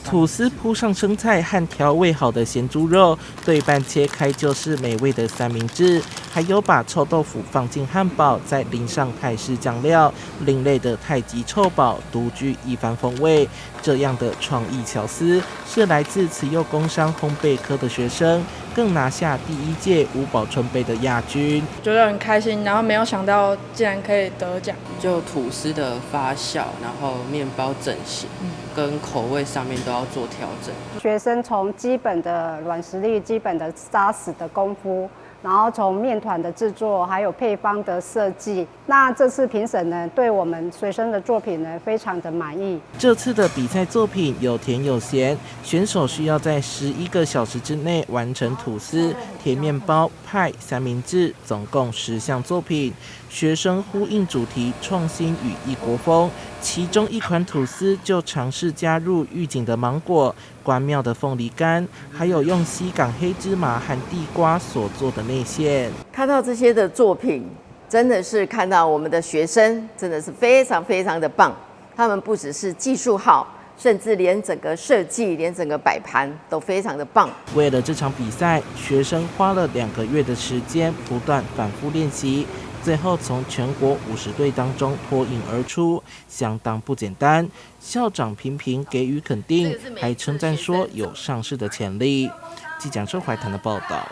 吐司铺上生菜和调味好的咸猪肉，对半切开就是美味的三明治。还有把臭豆腐放进汉堡，再淋上泰式酱料，另类的太极臭堡独具一番风味。这样的创意巧思是来自慈幼工商烘焙科的学生，更拿下第1届五宝春杯的亚军，觉得很开心，然后没有想到竟然可以得奖。就吐司的发酵，然后面包整形，跟口味上面都要做调整。学生从基本的软实力、基本的扎实的功夫，然后从面团的制作，还有配方的设计，那这次评审呢，对我们学生的作品呢，非常的满意。这次的比赛作品有甜有咸，选手需要在11个小时之内完成吐司、甜面包、派、三明治，总共10项作品。学生呼应主题创新与异国风，其中一款吐司就尝试加入预警的芒果、关庙的凤梨干，还有用西港黑芝麻和地瓜所做的内馅。看到这些的作品，真的是看到我们的学生真的是非常非常的棒。他们不只是技术好，甚至连整个设计、连整个摆盘都非常的棒。为了这场比赛，学生花了2个月的时间，不断反复练习。最后从全国50队当中脱颖而出，相当不简单。校长频频给予肯定，还称赞说有上市的潜力。记者周怀谈的报道。